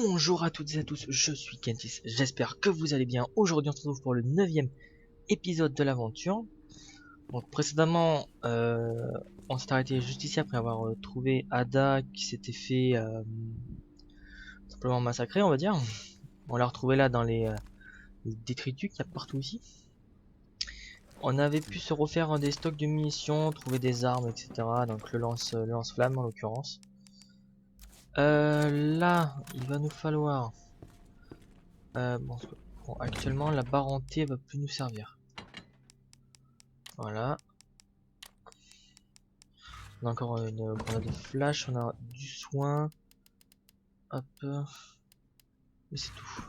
Bonjour à toutes et à tous, je suis Kentis, j'espère que vous allez bien. Aujourd'hui on se retrouve pour le 9e épisode de l'aventure. Donc précédemment, on s'est arrêté juste ici après avoir trouvé Ada qui s'était fait simplement massacrer, on va dire. On l'a retrouvé là dans les détritus qu'il y a partout ici. On avait pu se refaire des stocks de munitions, trouver des armes, etc. Donc le lance-flamme en l'occurrence. Là, il va nous falloir... bon, actuellement, la barre en T va plus nous servir. Voilà. On a encore une grenade de flash, on a du soin. Hop. Mais c'est tout.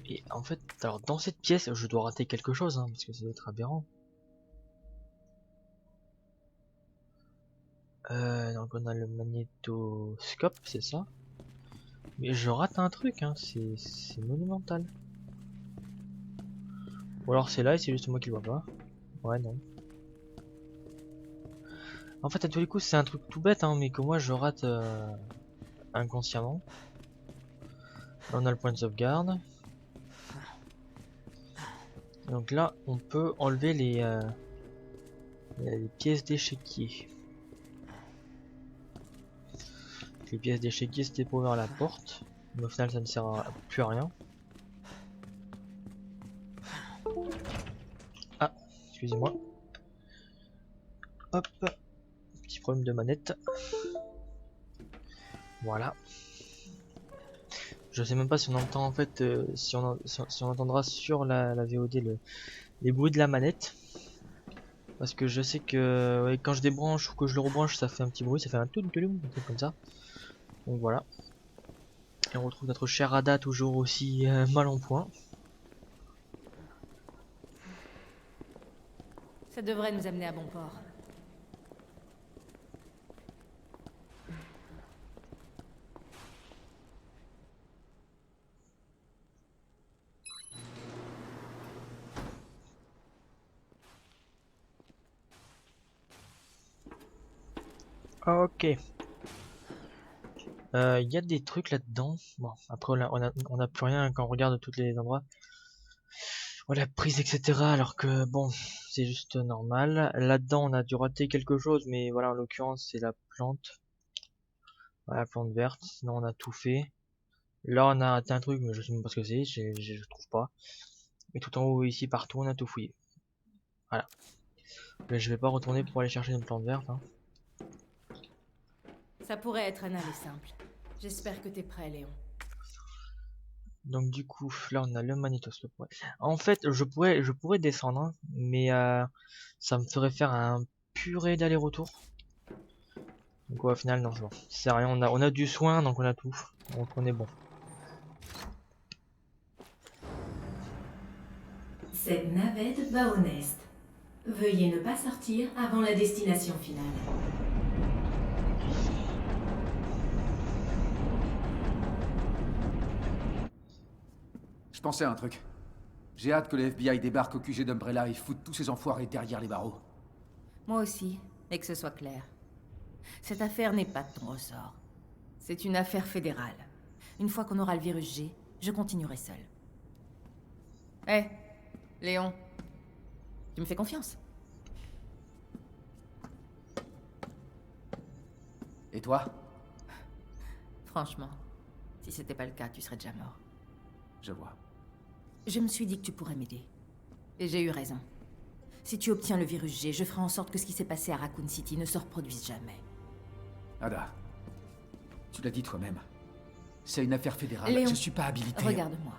Et en fait, alors dans cette pièce, je dois rater quelque chose, hein, parce que ça doit être aberrant. Donc on a le magnétoscope, c'est ça. Mais je rate un truc, hein, c'est monumental. Ou alors c'est là et c'est juste moi qui le vois pas. Ouais, non. En fait, à tous les coups, c'est un truc tout bête, hein, mais que moi je rate inconsciemment. Là, on a le point de sauvegarde. Donc là, on peut enlever les pièces d'échiquier. Les pièces d'échiquier, c'était pour ouvrir la porte. Mais au final, ça ne sert plus à rien. Ah, excusez-moi. Hop, petit problème de manette. Voilà. Je sais même pas si on entend en fait, si on entendra sur la VOD les bruits de la manette. Parce que je sais que ouais, quand je débranche ou que je le rebranche, ça fait un petit bruit, ça fait un truc comme ça. Donc voilà. Et on retrouve notre cher Ada toujours aussi mal en point. Ça devrait nous amener à bon port. Ok. Il y a des trucs là-dedans. Bon, après on a plus rien quand on regarde tous les endroits. Voilà, prise, etc. Alors que bon, c'est juste normal. Là-dedans, on a dû rater quelque chose, mais voilà, en l'occurrence, c'est la plante. Voilà, la plante verte. Sinon, on a tout fait. Là, on a raté un truc, mais je sais même pas ce que c'est. Je trouve pas. Mais tout en haut, ici, partout, on a tout fouillé. Voilà. Mais je vais pas retourner pour aller chercher une plante verte. Hein. Ça pourrait être un aller simple. J'espère que t'es prêt, Léon. Donc du coup, là, on a le magnétoscope. Ouais. En fait, je pourrais descendre, hein, mais ça me ferait faire un purée d'aller-retour. Donc ouais, au final, non, c'est bon. C'est rien, on a du soin, donc on a tout. Donc on est bon. Cette navette va au Nest. Veuillez ne pas sortir avant la destination finale. Je pensais à un truc. J'ai hâte que le FBI débarque au QG d'Umbrella et foute tous ces enfoirés derrière les barreaux. Moi aussi, et que ce soit clair. Cette affaire n'est pas de ton ressort. C'est une affaire fédérale. Une fois qu'on aura le virus G, je continuerai seul. Hé, Léon. Tu me fais confiance? Et toi? Franchement, si c'était pas le cas, tu serais déjà mort. Je vois. Je me suis dit que tu pourrais m'aider. Et j'ai eu raison. Si tu obtiens le virus G, je ferai en sorte que ce qui s'est passé à Raccoon City ne se reproduise jamais. Ada, tu l'as dit toi-même. C'est une affaire fédérale. Léon, je suis pas habilité. Regarde-moi.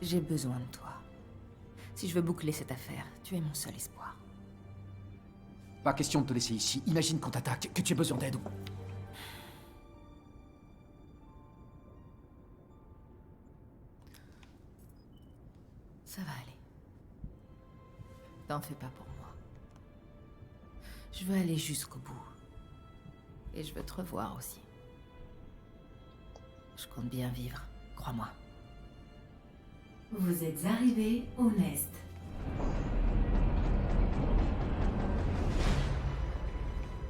J'ai besoin de toi. Si je veux boucler cette affaire, tu es mon seul espoir. Pas question de te laisser ici. Imagine qu'on t'attaque, que tu aies besoin d'aide. Ça va aller. T'en fais pas pour moi. Je veux aller jusqu'au bout. Et je veux te revoir aussi. Je compte bien vivre, crois-moi. Vous êtes arrivé au Nest.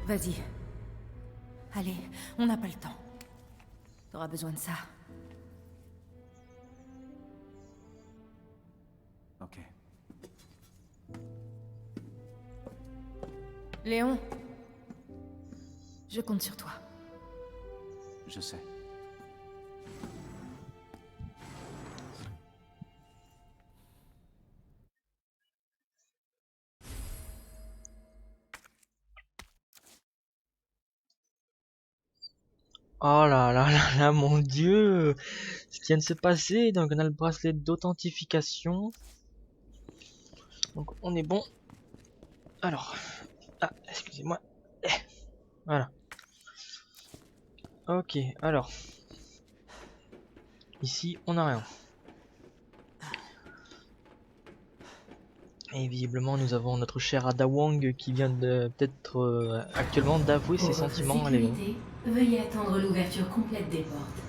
Vas-y. Allez, on n'a pas le temps. T'auras besoin de ça. Ok. Léon, je compte sur toi. Je sais. Oh là là là là, mon dieu! Ce qui vient de se passer, donc on a le bracelet d'authentification. Donc on est bon. Alors, ah, excusez-moi. Voilà. Ok, alors. Ici, on n'a rien. Et visiblement, nous avons notre cher Ada Wong qui vient de peut-être actuellement d'avouer Pour ses votre sentiments à Léon. sécurité, veuillez attendre l'ouverture complète des portes.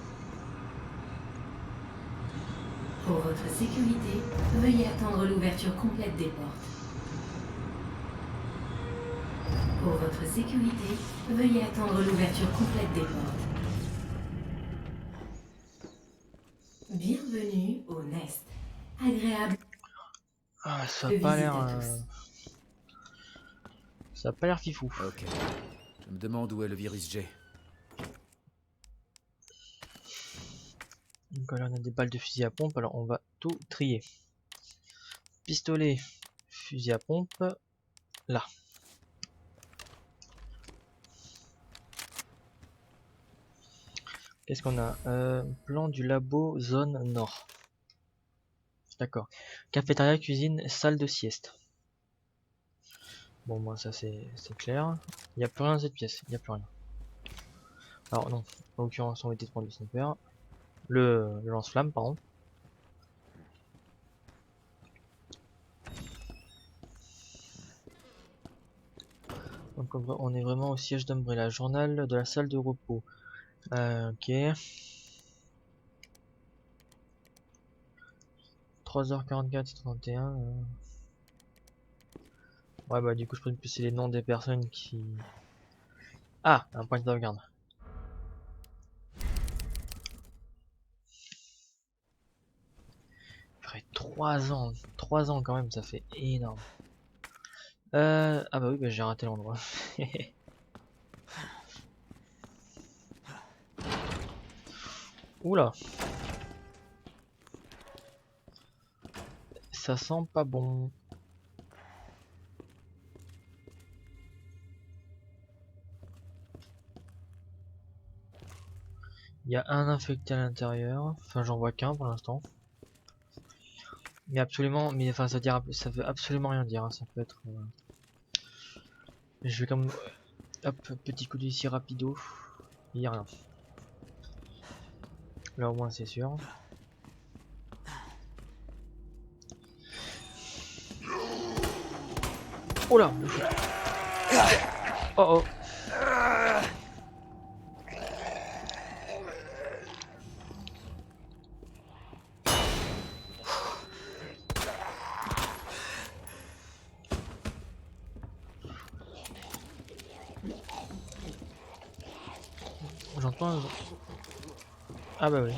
Pour votre sécurité, veuillez attendre l'ouverture complète des portes. Pour votre sécurité, veuillez attendre l'ouverture complète des portes. Bienvenue au Nest. Agréable Ah, ça a de pas visite l'air, à tous. ça a pas l'air fifou. Ok. Je me demande où est le virus G. Donc là, on a des balles de fusil à pompe, alors on va tout trier. Pistolet, fusil à pompe, là. Qu'est-ce qu'on a? Plan du labo zone nord. D'accord. Cafétéria, cuisine, salle de sieste. Bon, moi ça c'est clair. Il n'y a plus rien dans cette pièce, il n'y a plus rien. Alors non, en l'occurrence on va essayer de prendre le sniper. Le lance-flamme, pardon. Donc on est vraiment au siège d'Umbrella. Journal de la salle de repos. Ok. 3h44, 31. Ouais bah du coup je peux plus les noms des personnes qui... Ah, un point de sauvegarde. Après 3 ans quand même, ça fait énorme. Ah bah oui, bah j'ai raté l'endroit. Oula, ça sent pas bon. Il y a un infecté à l'intérieur. Enfin, j'en vois qu'un pour l'instant. Mais absolument, mais enfin, ça veut absolument rien dire, hein. Ça peut être. Je vais comme, hop, petit coup d'œil ici rapido. Il y a rien. Là au moins c'est sûr. Oh là. Oh oh. J'entends un... Ah bah oui.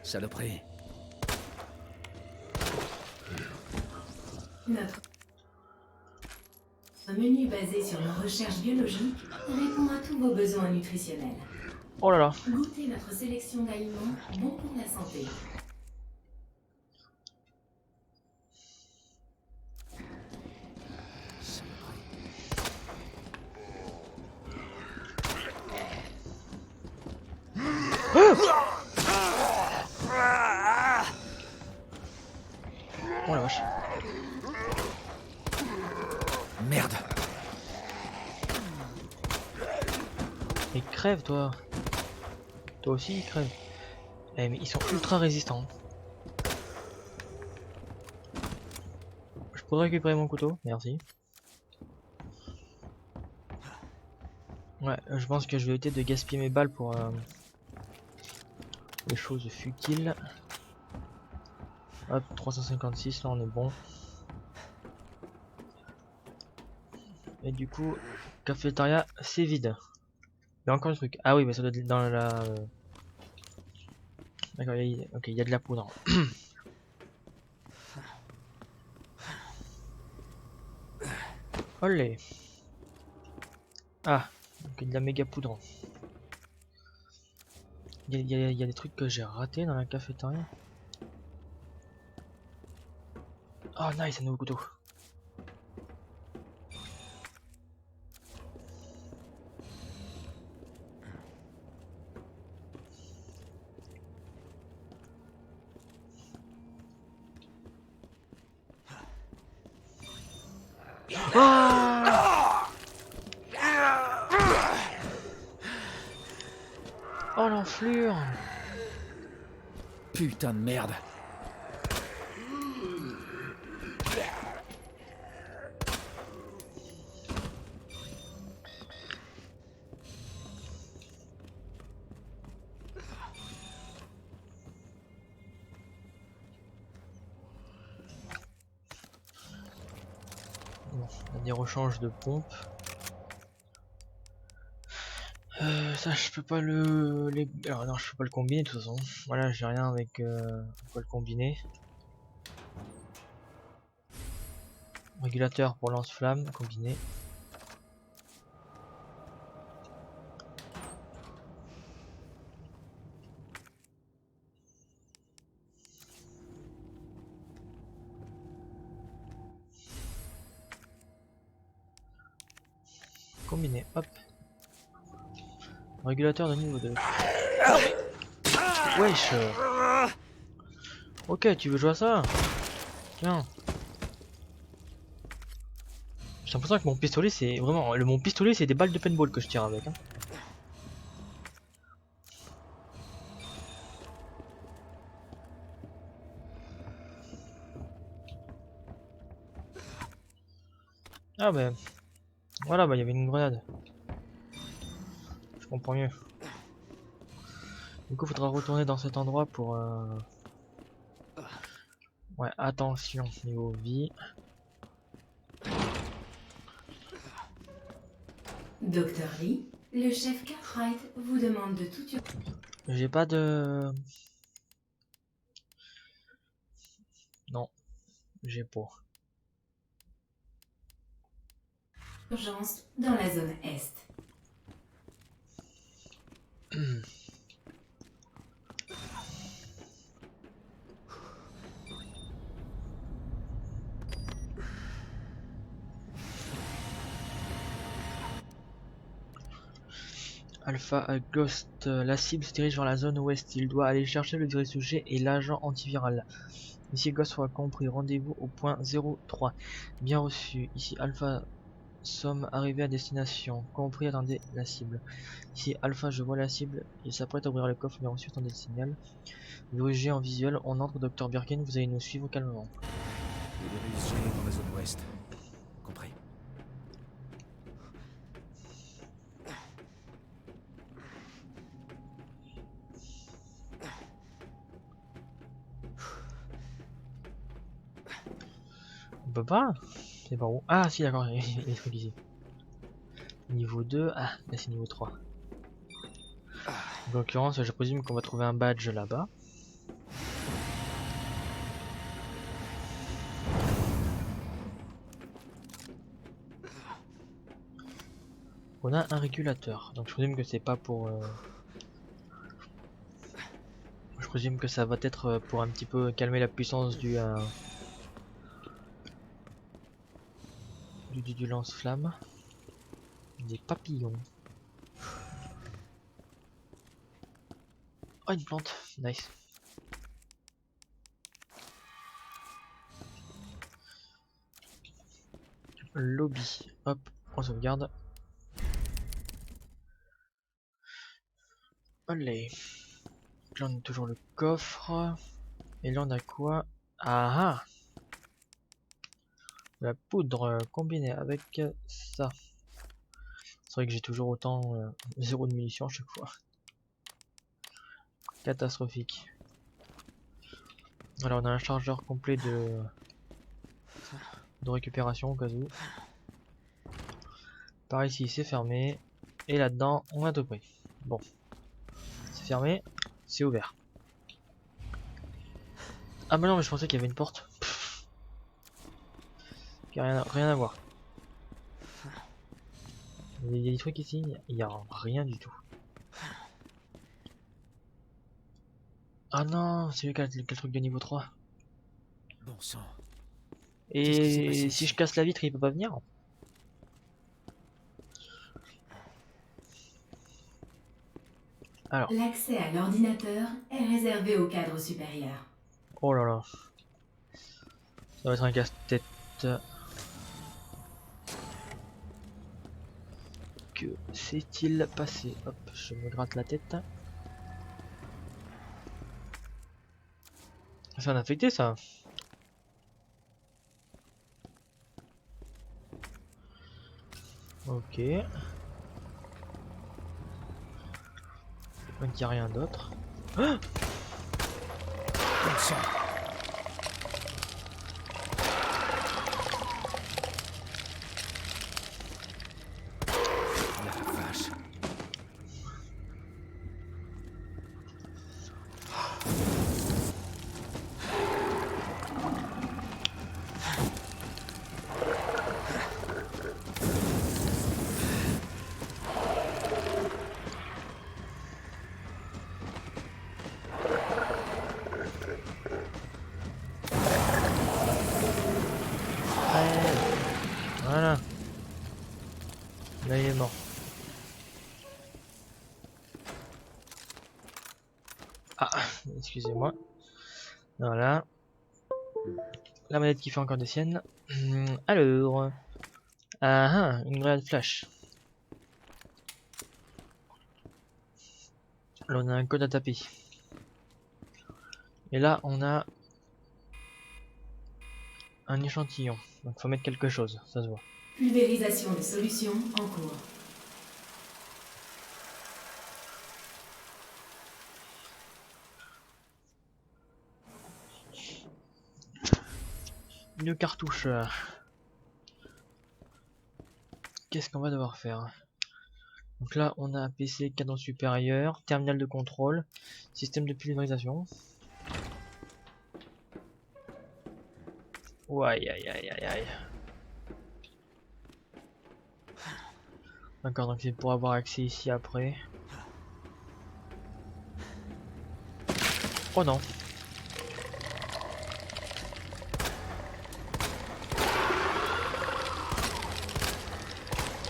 Saloperie. Notre menu basé sur nos recherches biologiques répond à tous vos besoins nutritionnels. Oh là là. Goûtez notre sélection d'aliments bons pour la santé. Oh la vache. Merde. Mais crève toi. Toi aussi crève. Eh mais ils sont ultra résistants. Je pourrais récupérer mon couteau, merci. Ouais, je pense que je vais éviter de gaspiller mes balles pour des choses futiles. Hop, 356, là on est bon. Et du coup, cafétéria, c'est vide. Il y a encore un truc. Ah oui, mais ça doit être dans la... D'accord, ok, il y a de la poudre. Olé. Ah, donc de la méga poudre. Il y a des trucs que j'ai ratés dans la cafétéria. Oh nice, un nouveau couteau. Ah oh l'enflure. Putain de merde. Bon, on a des rechanges de pompe. Ça je peux pas alors non, je peux pas le combiner de toute façon. Voilà, j'ai rien avec quoi le combiner. Régulateur pour lance-flamme combiné. Combiné, hop. Régulateur de niveau 2. Wesh. Ok, tu veux jouer à ça? Tiens. J'ai l'impression que mon pistolet c'est vraiment... mon pistolet c'est des balles de paintball que je tire avec. Hein. Ah ben... Voilà, bah il y avait une grenade. Je comprends mieux. Du coup, faudra retourner dans cet endroit pour... Ouais, attention, niveau vie. Docteur Lee, le chef Cartwright vous demande de toute J'ai pas de... Non, j'ai pas. urgence dans la zone Est. Alpha Ghost, la cible se dirige vers la zone ouest. Il doit aller chercher le vrai sujet et l'agent antiviral. Ici Ghost soit compris, rendez-vous au point 03. Bien reçu. Ici Alpha, sommes arrivés à destination. Compris, attendez la cible. Ici Alpha, je vois la cible. Il s'apprête à ouvrir le coffre, bien reçu, attendez le signal. Verrouillé en visuel, on entre, Dr Birkin, vous allez nous suivre calmement. Il est dans la zone ouest. Compris. On peut pas? C'est par où? Ah si d'accord, il y a des trucs ici. Niveau 2, ah là c'est niveau 3. En l'occurrence, je présume qu'on va trouver un badge là-bas. On a un régulateur, donc je présume que c'est pas pour... Je présume que ça va être pour un petit peu calmer la puissance du lance-flamme. Des papillons. Oh une plante, nice. Lobby, hop, on sauvegarde. Allez. Là on a toujours le coffre. Et là on a quoi? Ah ah, la poudre combinée avec ça. C'est vrai que j'ai toujours autant 0 de munitions à chaque fois. Catastrophique. Alors on a un chargeur complet de récupération au cas où. Par ici, c'est fermé. Et là-dedans, on a tout pris. Bon. C'est fermé. C'est ouvert. Ah bah non, mais je pensais qu'il y avait une porte. Pff. Rien à voir. Il y a des trucs ici, il y a rien du tout. Ah non, c'est lui qui a le truc de niveau 3. Bon sang. Qu'est-ce qui s'est passé Et si ici? je casse la vitre, il peut pas venir? Alors, L'accès à l'ordinateur est réservé au cadre supérieur. oh là là. Ça va être un casse-tête. Que s'est-il passé? Hop, je me gratte la tête. C'est un infecté ça? Ok. Donc il n'y a rien d'autre. Ah, Bon sang. La vache. ouais. Voilà. Là il est mort. Ah, excusez-moi. Voilà. La manette qui fait encore des siennes. Alors. Ah ah, une grenade flash. Là on a un code à taper. Et là on a un échantillon. Donc faut mettre quelque chose, ça se voit. Pulvérisation de solution en cours. Une cartouche. Qu'est-ce qu'on va devoir faire? Donc là on a PC cadran supérieur, terminal de contrôle, système de pulvérisation. Aïe aïe aïe aïe aïe. D'accord, donc c'est pour avoir accès ici après. Oh non.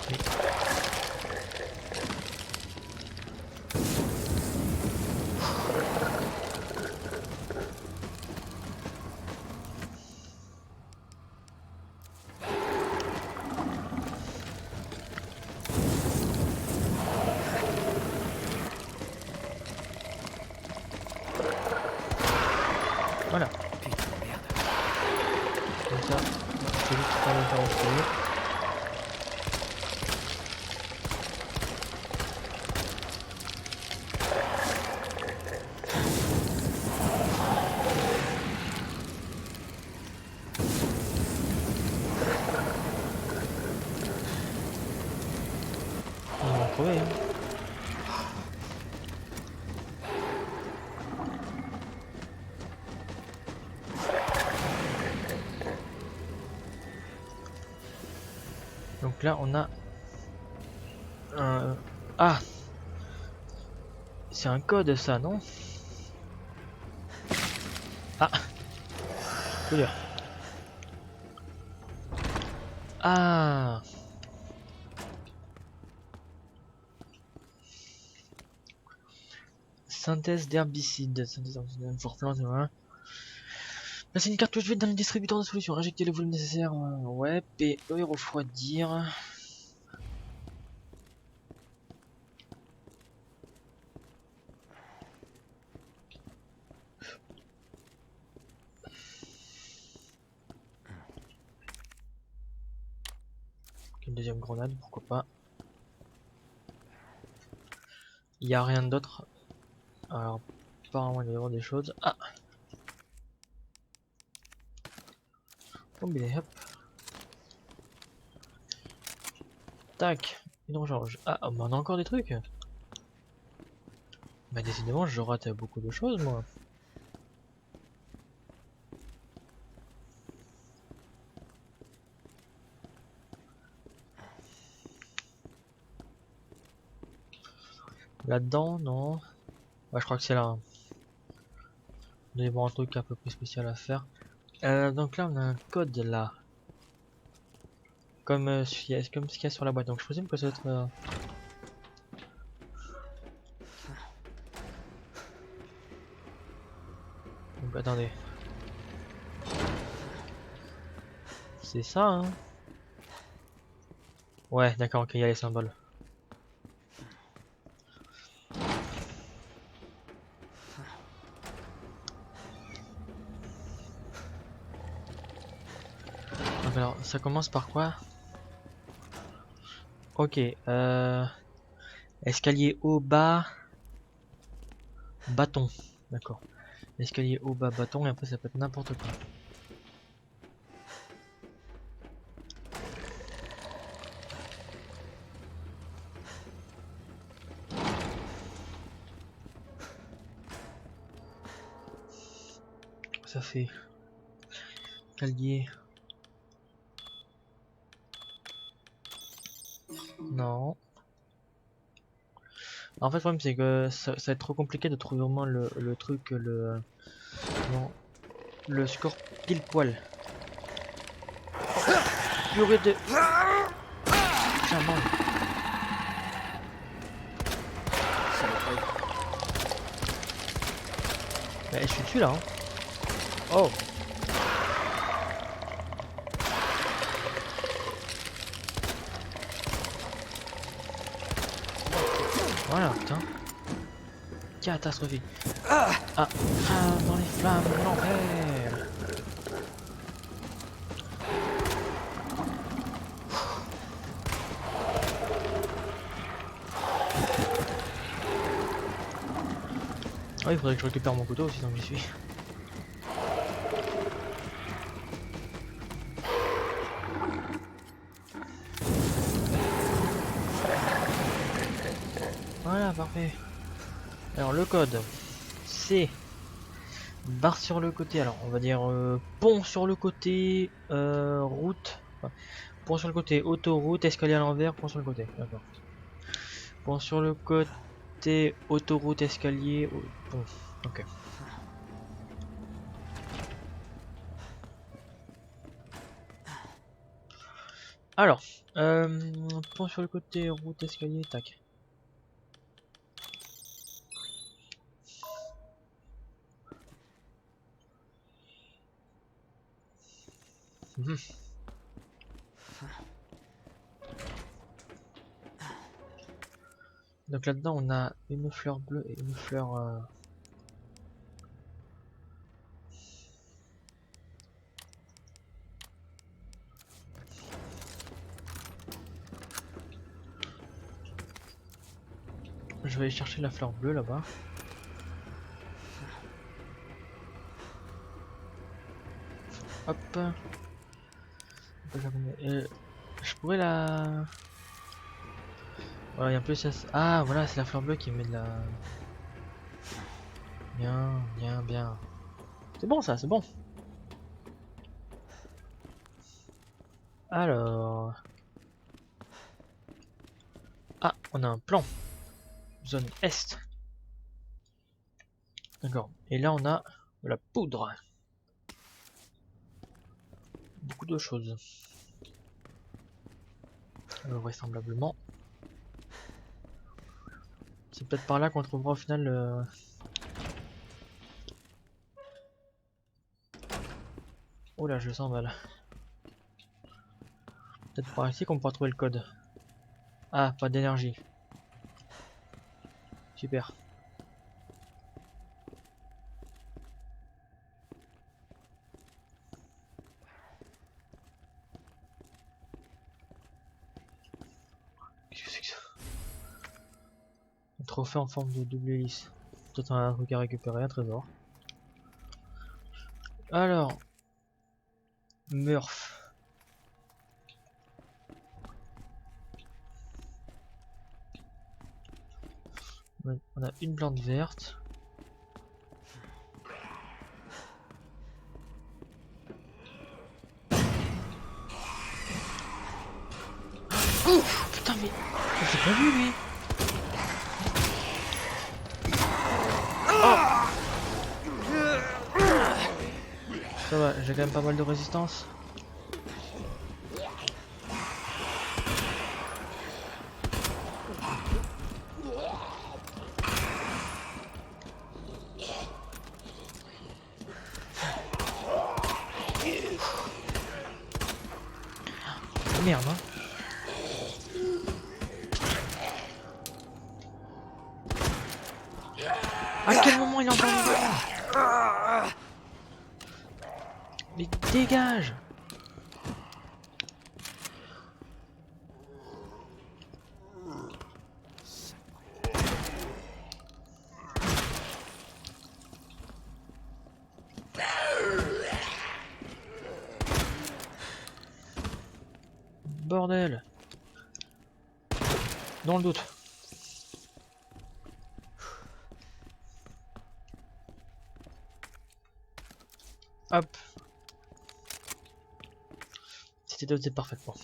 Oui. Voilà. Putain de merde. Comme ça, c'est juste pour le faire retrouver. Ils vont crever, hein. Donc là on a un... Ah, c'est un code ça, non? Ah, faut dire. Ah, synthèse d'herbicide, synthèse d'herbicide pour plantes, voilà. Placez une cartouche vide dans le distributeur de solution, injectez le volume nécessaire, ouais, PE, refroidir. Une deuxième grenade, pourquoi pas. Il n'y a rien d'autre. Alors, apparemment il doit y avoir des choses. Ah, combiné, hop. Tac, une recharge. Ah, bah on a encore des trucs. Bah décidément, je rate beaucoup de choses, moi. Là-dedans, non. Ouais, je crois que c'est là. Hein. Il doit y avoir un truc un peu plus spécial à faire. Donc là, on a un code là. Comme, comme ce qu'il y a sur la boîte. Donc je présume que ça doit être... Donc, attendez. C'est ça, hein. Ouais, d'accord, ok, il y a les symboles. Donc alors, ça commence par quoi? Ok, escalier haut, bas, bâton. D'accord. Escalier haut, bas, bâton, et après ça peut être n'importe quoi. Ça fait... Escalier... Non. En fait, le problème c'est que ça va être trop compliqué de trouver vraiment le truc, non, le score pile poil. Purée de... Chaman. Bah, je suis dessus là. Hein. Oh. Voilà, putain. Catastrophique. Ah, dans les flammes de l'enfer. Ah, il faudrait que je récupère mon couteau aussi tant que j'y suis. Voilà, parfait. Alors le code, c'est barre sur le côté. Alors on va dire pont sur le côté, route. Enfin, pont sur le côté, autoroute, escalier à l'envers, pont sur le côté. D'accord. Pont sur le côté, autoroute, escalier, pont. Ok. Alors, pont sur le côté, route, escalier, tac. Mhm. Donc là-dedans, on a une fleur bleue et une fleur... Je vais aller chercher la fleur bleue là-bas. Hop. Je pourrais la... Voilà, il y a un peu ça. Ah, voilà, c'est la fleur bleue qui met de la... Bien, bien, bien. C'est bon ça, c'est bon. Alors... Ah, on a un plan. Zone Est. D'accord. Et là, on a de la poudre. Beaucoup de choses. Vraisemblablement. C'est peut-être par là qu'on trouvera au final le... Oh là, je le sens mal. Peut-être par ici qu'on pourra trouver le code. Ah, pas d'énergie. Super. Qu'est-ce que c'est que ça? Un trophée en forme de double hélice. Peut-être un truc à récupérer, un trésor. Alors... Murph. On a une plante verte. Oh putain mais j'ai pas vu lui. Ça va, j'ai quand même pas mal de résistance. Merde hein. À quel moment il est encore vivant? Mais dégage! Bordel! Dans le doute. Hop. C'était doté parfaitement.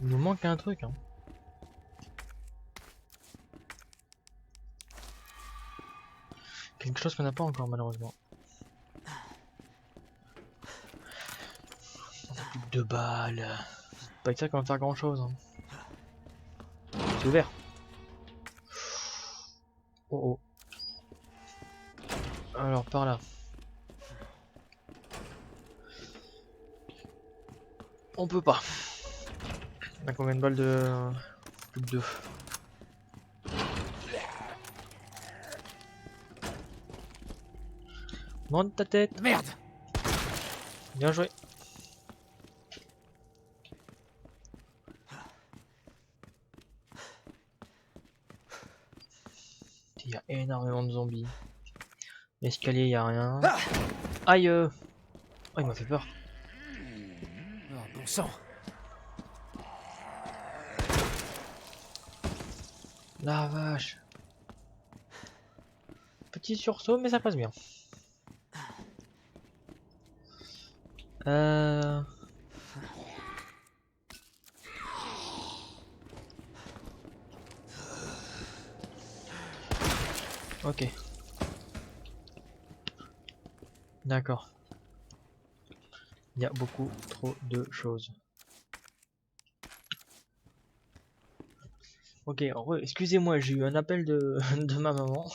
Il nous manque un truc hein. Quelque chose qu'on n'a pas encore malheureusement. On a plus que 2 balles. C'est pas avec ça qu'on va faire grand chose. Hein. C'est ouvert. Oh oh. Alors par là. On peut pas. On a combien de balles de... Plus que 2. Monte ta tête. Merde! Bien joué. Il y a énormément de zombies. Escalier, il y a rien. Aïe! Oh, il m'a fait peur. Oh, bon sang! La vache. Petit sursaut, mais ça passe bien. Ok. D'accord. Il y a beaucoup trop de choses. Ok, excusez-moi, j'ai eu un appel de, de ma maman.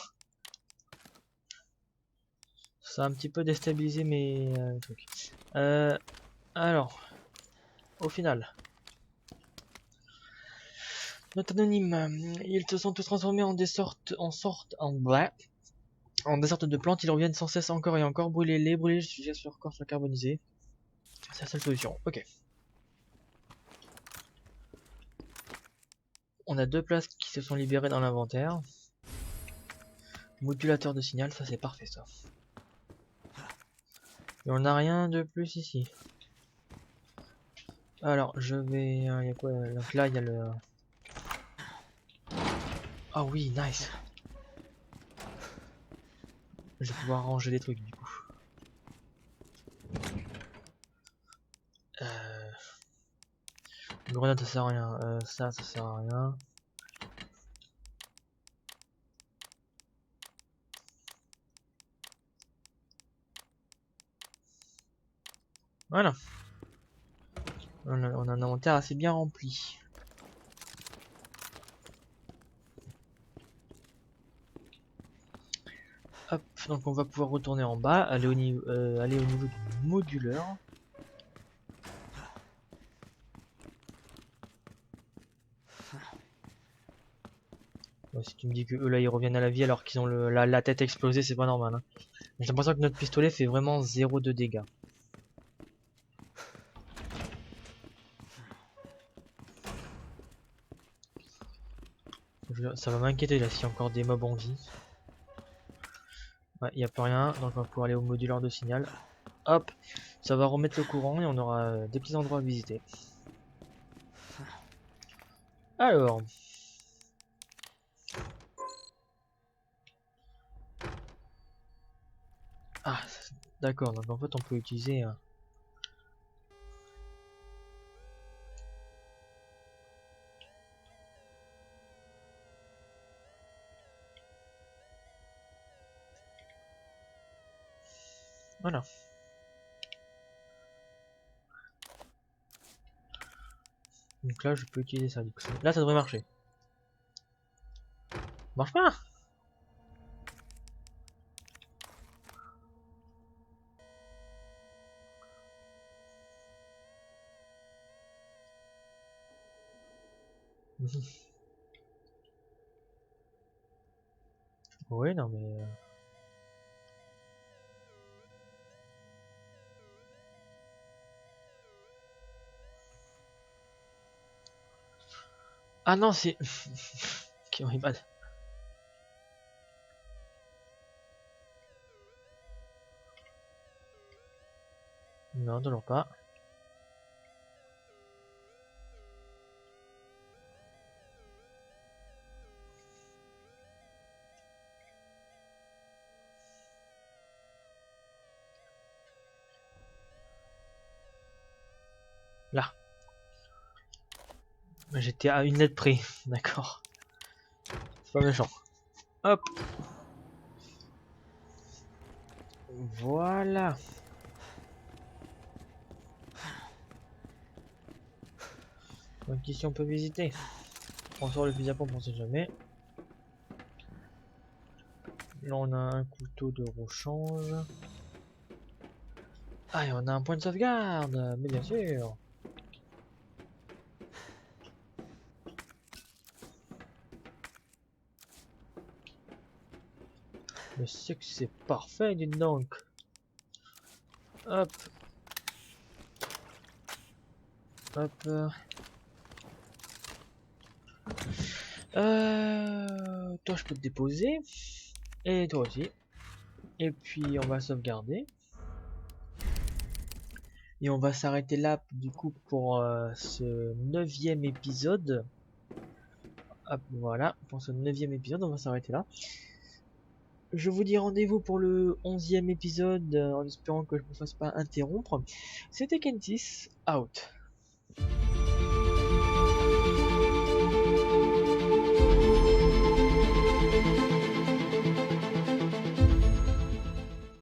Ça a un petit peu déstabilisé mes trucs. Alors, au final. Note anonyme. Ils se sont tous transformés en des sortes en des sortes de plantes. Ils reviennent sans cesse encore et encore. Brûlez-les, brûlez jusqu'à ce que leur corps soit carbonisé. C'est la seule solution. Ok. On a 2 places qui se sont libérées dans l'inventaire. Modulateur de signal, ça c'est parfait ça. Et on n'a rien de plus ici. Alors je vais... Il y a quoi? Donc là il y a le... Ah oui, nice. Je vais pouvoir ranger des trucs du coup. Grenade ça sert à rien. Ça sert à rien. Voilà. On a un inventaire assez bien rempli. Hop, donc on va pouvoir retourner en bas, aller au niveau du moduleur. Ouais, si tu me dis que eux là ils reviennent à la vie alors qu'ils ont la tête explosée, c'est pas normal. Hein. J'ai l'impression que notre pistolet fait vraiment 0 de dégâts. Ça va m'inquiéter là s'il y a encore des mobs en vie. Ouais, il n'y a plus rien, donc on va pouvoir aller au modulaire de signal. Hop, ça va remettre le courant et on aura des petits endroits à visiter. Alors. Ah, d'accord, donc en fait on peut utiliser... Voilà. Donc là je peux utiliser ça. Du coup. Là ça devrait marcher. Marche pas. Oui, non mais... Ah non, c'est... Qui horrible. Non, toujours pas. Là. J'étais à une lettre près. D'accord. C'est pas méchant. Hop. Voilà. Donc ici on peut visiter. On sort le fusil à pompe, on sait jamais. Là on a un couteau de rechange. Ah et on a un point de sauvegarde, mais bien sûr. Mais c'est que c'est parfait, dites donc. Hop. Hop. Toi je peux te déposer. Et toi aussi. Et puis on va sauvegarder. Et on va s'arrêter là du coup pour ce 9e épisode. Hop, voilà, pour ce 9e épisode, on va s'arrêter là. Je vous dis rendez-vous pour le 11e épisode en espérant que je ne me fasse pas interrompre. C'était Kentis, out.